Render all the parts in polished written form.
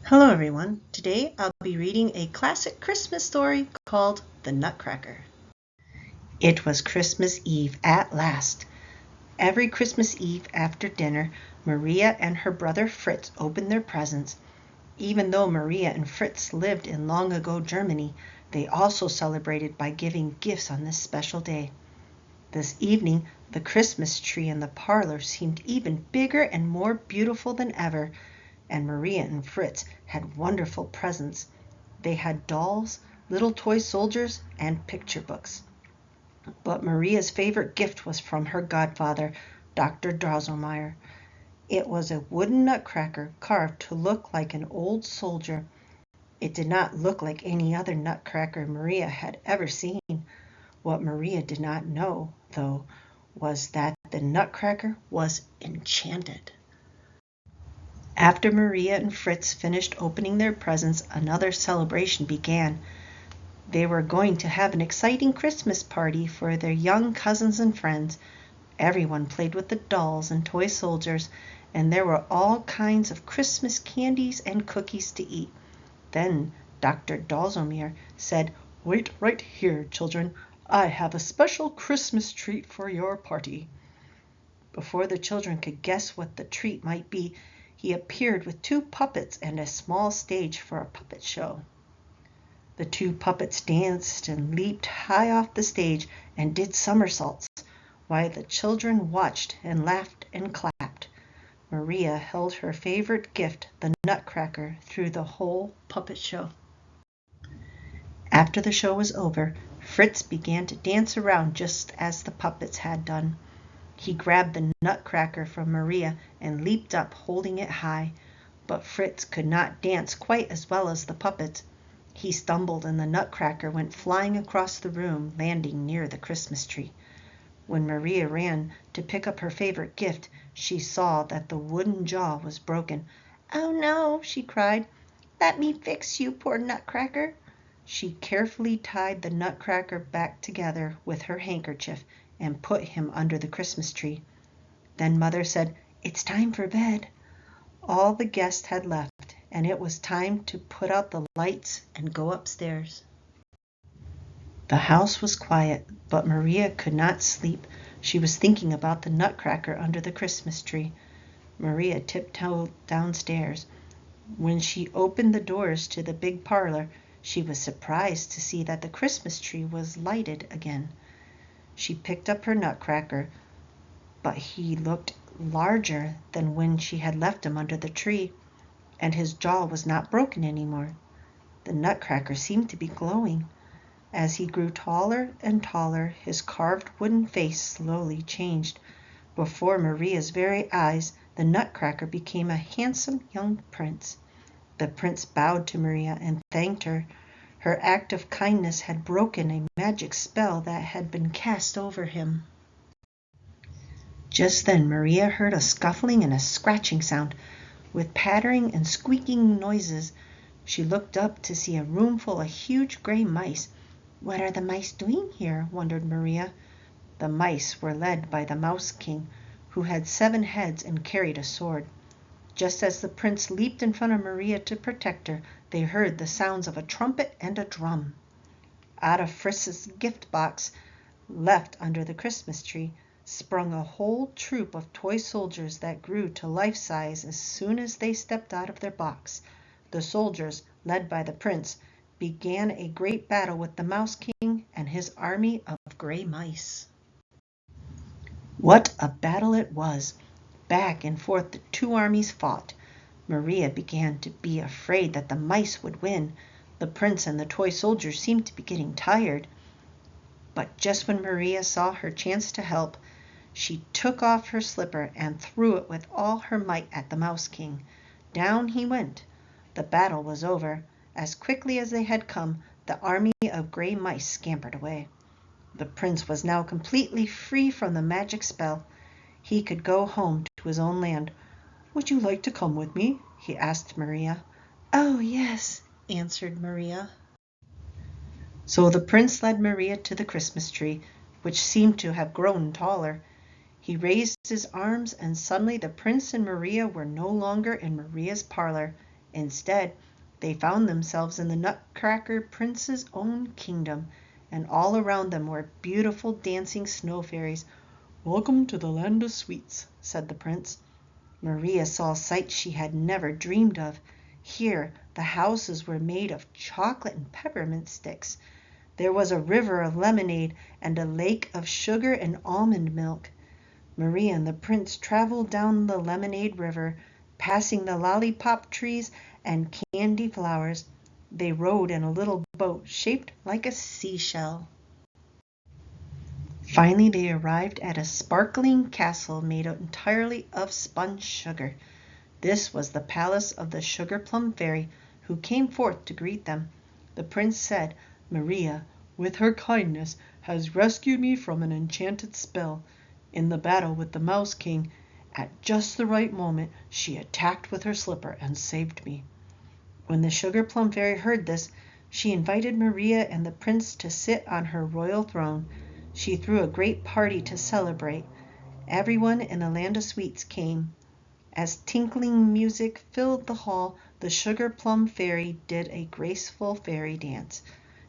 Hello everyone. Today I'll be reading a classic Christmas story called The Nutcracker. It was Christmas Eve at last. Every Christmas Eve after dinner, Maria and her brother Fritz opened their presents. Even though Maria and Fritz lived in long ago Germany, they also celebrated by giving gifts on this special day. This evening, the Christmas tree in the parlor seemed even bigger and more beautiful than ever, and Maria and Fritz had wonderful presents. They had dolls, little toy soldiers, and picture books. But Maria's favorite gift was from her godfather, Dr. Drosselmeyer. It was a wooden nutcracker carved to look like an old soldier. It did not look like any other nutcracker Maria had ever seen. What Maria did not know, though, was that the nutcracker was enchanted. After Maria and Fritz finished opening their presents, another celebration began. They were going to have an exciting Christmas party for their young cousins and friends. Everyone played with the dolls and toy soldiers, and there were all kinds of Christmas candies and cookies to eat. Then Dr. Dalzomir said, "Wait right here, children. I have a special Christmas treat for your party." Before the children could guess what the treat might be, he appeared with two puppets and a small stage for a puppet show. The two puppets danced and leaped high off the stage and did somersaults, while the children watched and laughed and clapped. Maria held her favorite gift, the nutcracker, through the whole puppet show. After the show was over, Fritz began to dance around just as the puppets had done. He grabbed the nutcracker from Maria and leaped up, holding it high. But Fritz could not dance quite as well as the puppets. He stumbled and the nutcracker went flying across the room, landing near the Christmas tree. When Maria ran to pick up her favorite gift, she saw that the wooden jaw was broken. "Oh no," she cried. "Let me fix you, poor nutcracker." She carefully tied the nutcracker back together with her handkerchief and put him under the Christmas tree. Then Mother said, "It's time for bed." All the guests had left, and it was time to put out the lights and go upstairs. The house was quiet, but Maria could not sleep. She was thinking about the nutcracker under the Christmas tree. Maria tiptoed downstairs. When she opened the doors to the big parlor, she was surprised to see that the Christmas tree was lighted again. She picked up her nutcracker, but he looked larger than when she had left him under the tree, and his jaw was not broken anymore. The nutcracker seemed to be glowing. As he grew taller and taller, his carved wooden face slowly changed. Before Maria's very eyes, the nutcracker became a handsome young prince. The prince bowed to Maria and thanked her. Her act of kindness had broken a magic spell that had been cast over him. Just then Maria heard a scuffling and a scratching sound, with pattering and squeaking noises. She looked up to see a room full of huge gray mice. "What are the mice doing here?" wondered Maria. The mice were led by the Mouse King, who had 7 heads and carried a sword. Just as the prince leaped in front of Maria to protect her, they heard the sounds of a trumpet and a drum. Out of Fritz's gift box, left under the Christmas tree, sprung a whole troop of toy soldiers that grew to life size as soon as they stepped out of their box. The soldiers, led by the prince, began a great battle with the Mouse King and his army of gray mice. What a battle it was! Back and forth the two armies fought. Maria began to be afraid that the mice would win. The prince and the toy soldiers seemed to be getting tired. But just when Maria saw her chance to help, she took off her slipper and threw it with all her might at the Mouse King. Down he went. The battle was over. As quickly as they had come, the army of gray mice scampered away. The prince was now completely free from the magic spell. He could go home to his own land. "Would you like to come with me?" he asked Maria. "Oh, yes," answered Maria. So the prince led Maria to the Christmas tree, which seemed to have grown taller. He raised his arms, and suddenly the prince and Maria were no longer in Maria's parlor. Instead, they found themselves in the Nutcracker Prince's own kingdom, and all around them were beautiful dancing snow fairies. "Welcome to the land of sweets," said the prince. Maria saw sights she had never dreamed of. Here the houses were made of chocolate and peppermint sticks. There was a river of lemonade and a lake of sugar and almond milk. Maria and the prince traveled down the lemonade river, passing the lollipop trees and candy flowers. They rowed in a little boat shaped like a seashell. Finally, they arrived at a sparkling castle made entirely of spun sugar. This was the palace of the Sugar Plum Fairy, who came forth to greet them. The prince said, "Maria, with her kindness, has rescued me from an enchanted spell. In the battle with the Mouse King, at just the right moment, she attacked with her slipper and saved me." When the Sugar Plum Fairy heard this, she invited Maria and the prince to sit on her royal throne. She threw a great party to celebrate. Everyone in the Land of Sweets came. As tinkling music filled the hall, the Sugar Plum Fairy did a graceful fairy dance.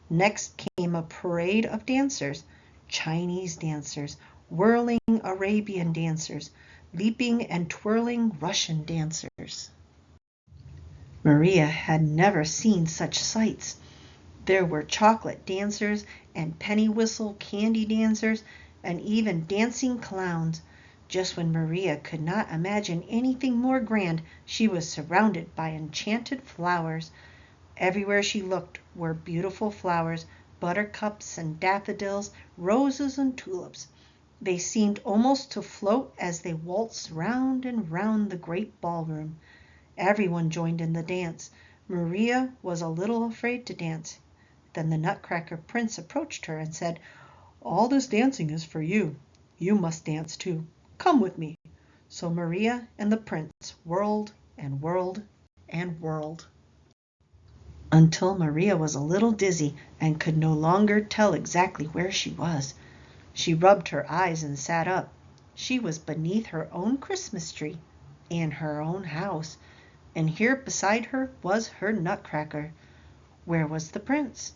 Next came a parade of dancers, Chinese dancers, whirling Arabian dancers, leaping and twirling Russian dancers. Maria had never seen such sights. There were chocolate dancers and penny whistle candy dancers and even dancing clowns. Just when Maria could not imagine anything more grand, she was surrounded by enchanted flowers. Everywhere she looked were beautiful flowers, buttercups and daffodils, roses and tulips. They seemed almost to float as they waltzed round and round the great ballroom. Everyone joined in the dance. Maria was a little afraid to dance. Then the Nutcracker Prince approached her and said, "All this dancing is for you. You must dance too. Come with me." So Maria and the prince whirled and whirled and whirled, until Maria was a little dizzy and could no longer tell exactly where she was. She rubbed her eyes and sat up. She was beneath her own Christmas tree, in her own house, and here beside her was her Nutcracker. Where was the prince,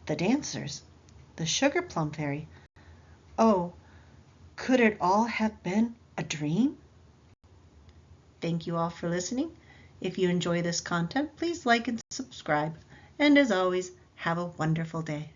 the dancers, the Sugar Plum Fairy? Oh, could it all have been a dream? Thank you all for listening. If you enjoy this content, please like and subscribe. And as always, have a wonderful day.